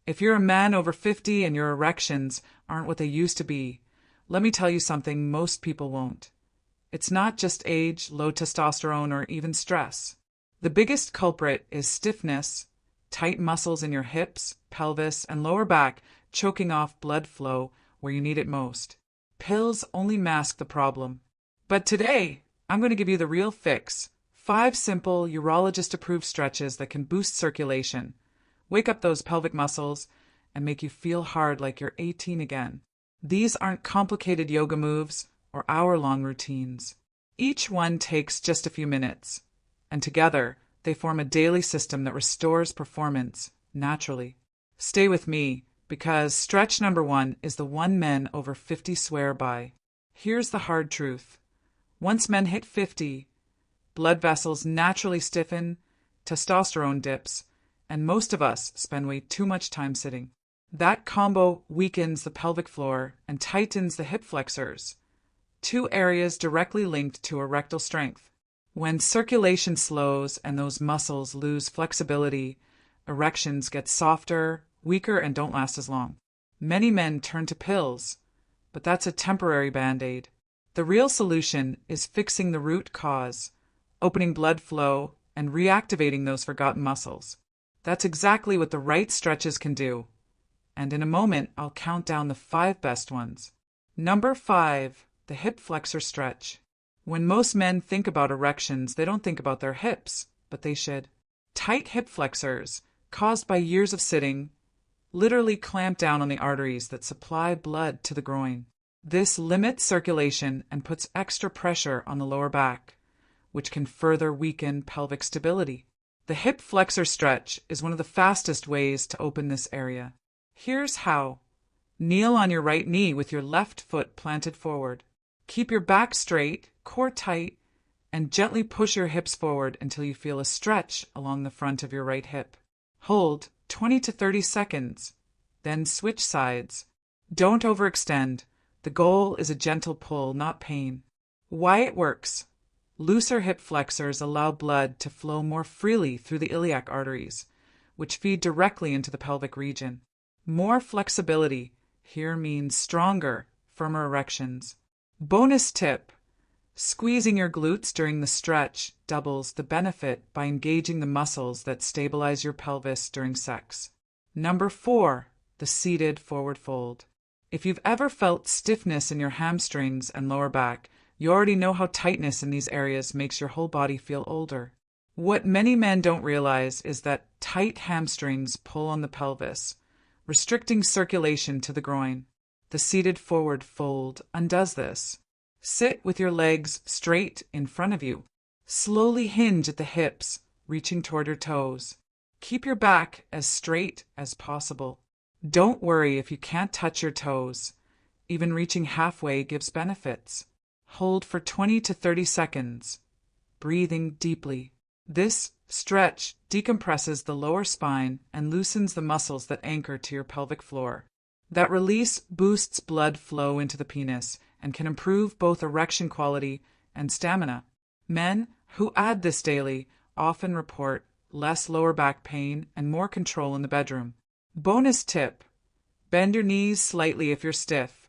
If you're a man over 50 and your erections aren't what they used to be, let me tell you something most people won't. It's not just age, low testosterone, or even stress. The biggest culprit is stiffness, tight muscles in your hips, pelvis, and lower back choking off blood flow where you need it most. Pills only mask the problem. But today, I'm going to give you the real fix. 5 simple, urologist-approved stretches that can boost circulation, wake up those pelvic muscles, and make you feel hard like you're 18 again. These aren't complicated yoga moves or hour-long routines. Each one takes just a few minutes, and together they form a daily system that restores performance naturally. Stay with me, because stretch number 1 is the one men over 50 swear by. Here's the hard truth. Once men hit 50, blood vessels naturally stiffen, testosterone dips, and most of us spend way too much time sitting. That combo weakens the pelvic floor and tightens the hip flexors, 2 areas directly linked to erectile strength. When circulation slows and those muscles lose flexibility, erections get softer, weaker, and don't last as long. Many men turn to pills, but that's a temporary band-aid. The real solution is fixing the root cause, opening blood flow, and reactivating those forgotten muscles. That's exactly what the right stretches can do. And in a moment, I'll count down the 5 best ones. Number 5, the hip flexor stretch. When most men think about erections, they don't think about their hips, but they should. Tight hip flexors, caused by years of sitting, literally clamp down on the arteries that supply blood to the groin. This limits circulation and puts extra pressure on the lower back, which can further weaken pelvic stability. The hip flexor stretch is one of the fastest ways to open this area. Here's how. Kneel on your right knee with your left foot planted forward. Keep your back straight, core tight, and gently push your hips forward until you feel a stretch along the front of your right hip. Hold 20 to 30 seconds, then switch sides. Don't overextend. The goal is a gentle pull, not pain. Why it works. Looser hip flexors allow blood to flow more freely through the iliac arteries, which feed directly into the pelvic region. More flexibility here means stronger, firmer erections. Bonus tip. Squeezing your glutes during the stretch doubles the benefit by engaging the muscles that stabilize your pelvis during sex. Number 4, the seated forward fold. If you've ever felt stiffness in your hamstrings and lower back, you already know how tightness in these areas makes your whole body feel older. What many men don't realize is that tight hamstrings pull on the pelvis, restricting circulation to the groin. The seated forward fold undoes this. Sit with your legs straight in front of you. Slowly hinge at the hips, reaching toward your toes. Keep your back as straight as possible. Don't worry if you can't touch your toes. Even reaching halfway gives benefits. Hold for 20 to 30 seconds, breathing deeply. This stretch decompresses the lower spine and loosens the muscles that anchor to your pelvic floor. That release boosts blood flow into the penis and can improve both erection quality and stamina. Men who add this daily often report less lower back pain and more control in the bedroom. Bonus tip. Bend your knees slightly if you're stiff.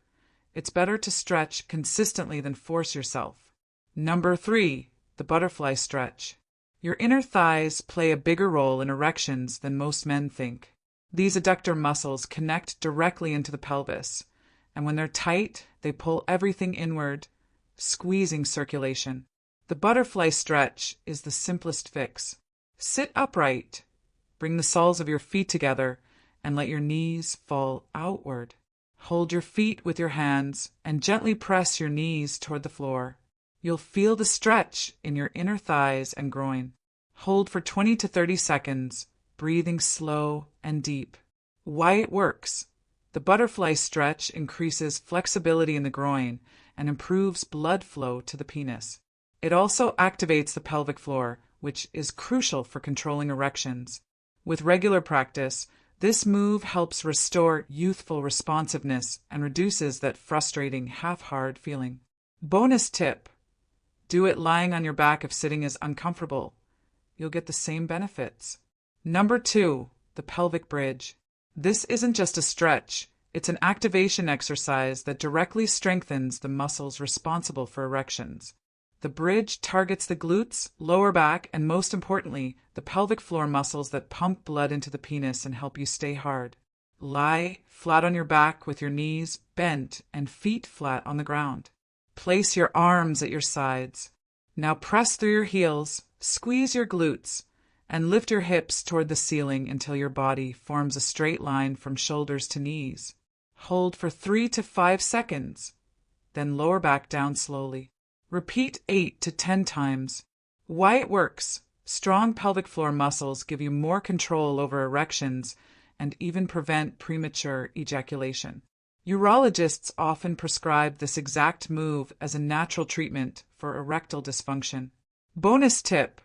It's better to stretch consistently than force yourself. Number 3, the butterfly stretch. Your inner thighs play a bigger role in erections than most men think. These adductor muscles connect directly into the pelvis, and when they're tight, they pull everything inward, squeezing circulation. The butterfly stretch is the simplest fix. Sit upright, bring the soles of your feet together, and let your knees fall outward. Hold your feet with your hands and gently press your knees toward the floor. You'll feel the stretch in your inner thighs and groin. Hold for 20 to 30 seconds, breathing slow and deep. Why it works. The butterfly stretch increases flexibility in the groin and improves blood flow to the penis. It also activates the pelvic floor, which is crucial for controlling erections. With regular practice, this move helps restore youthful responsiveness and reduces that frustrating half-hard feeling. Bonus tip. Do it lying on your back if sitting is uncomfortable. You'll get the same benefits. Number 2, the pelvic bridge. This isn't just a stretch, it's an activation exercise that directly strengthens the muscles responsible for erections. The bridge targets the glutes, lower back, and most importantly, the pelvic floor muscles that pump blood into the penis and help you stay hard. Lie flat on your back with your knees bent and feet flat on the ground. Place your arms at your sides. Now press through your heels, squeeze your glutes, and lift your hips toward the ceiling until your body forms a straight line from shoulders to knees. Hold for 3 to 5 seconds, then lower back down slowly. Repeat 8 to 10 times. Why it works: strong pelvic floor muscles give you more control over erections and even prevent premature ejaculation. Urologists often prescribe this exact move as a natural treatment for erectile dysfunction. Bonus tip: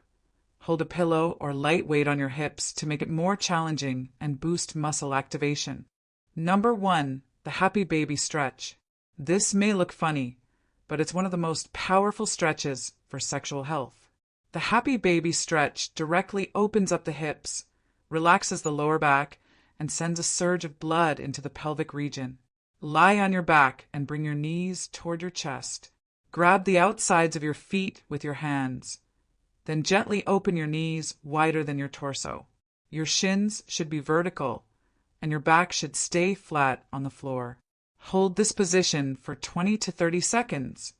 hold a pillow or light weight on your hips to make it more challenging and boost muscle activation. Number 1, the happy baby stretch. This may look funny, but it's one of the most powerful stretches for sexual health. The happy baby stretch directly opens up the hips, relaxes the lower back, and sends a surge of blood into the pelvic region. Lie on your back and bring your knees toward your chest. Grab the outsides of your feet with your hands. Then gently open your knees wider than your torso. Your shins should be vertical, and your back should stay flat on the floor. Hold this position for 20 to 30 seconds,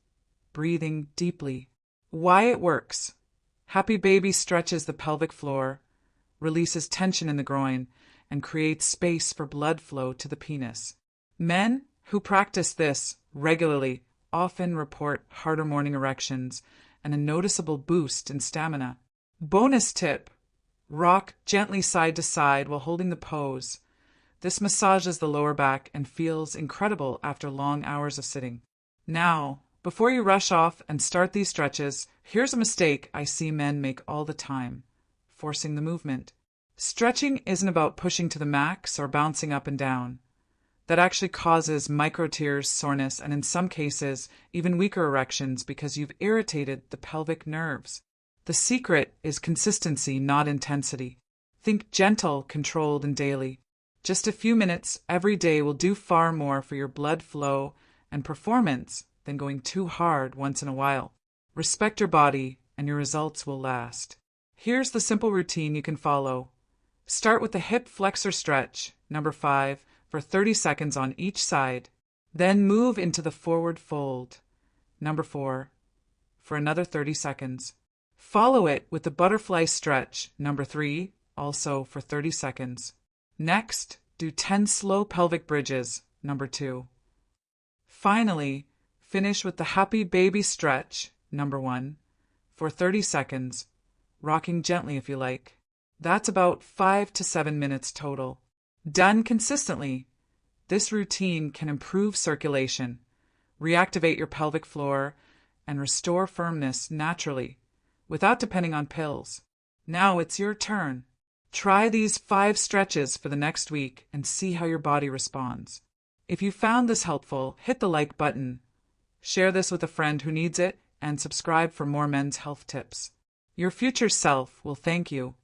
breathing deeply. Why it works: happy baby stretches the pelvic floor, releases tension in the groin, and creates space for blood flow to the penis. Men who practice this regularly often report harder morning erections and a noticeable boost in stamina. Bonus tip: rock gently side to side while holding the pose. This massages the lower back and feels incredible after long hours of sitting. Now, before you rush off and start these stretches, here's a mistake I see men make all the time: forcing the movement. Stretching isn't about pushing to the max or bouncing up and down. That actually causes micro tears, soreness, and in some cases, even weaker erections because you've irritated the pelvic nerves. The secret is consistency, not intensity. Think gentle, controlled, and daily. Just a few minutes every day will do far more for your blood flow and performance than going too hard once in a while. Respect your body, and your results will last. Here's the simple routine you can follow. Start with the hip flexor stretch, number 5, for 30 seconds on each side. Then move into the forward fold, number 4, for another 30 seconds. Follow it with the butterfly stretch, number 3, also for 30 seconds. Next, do 10 slow pelvic bridges, number 2. Finally, finish with the happy baby stretch, number 1, for 30 seconds, rocking gently if you like. That's about 5 to 7 minutes total. Done consistently, this routine can improve circulation, reactivate your pelvic floor, and restore firmness naturally, without depending on pills. Now it's your turn. Try these 5 stretches for the next week and see how your body responds. If you found this helpful, hit the like button, share this with a friend who needs it, and subscribe for more men's health tips. Your future self will thank you.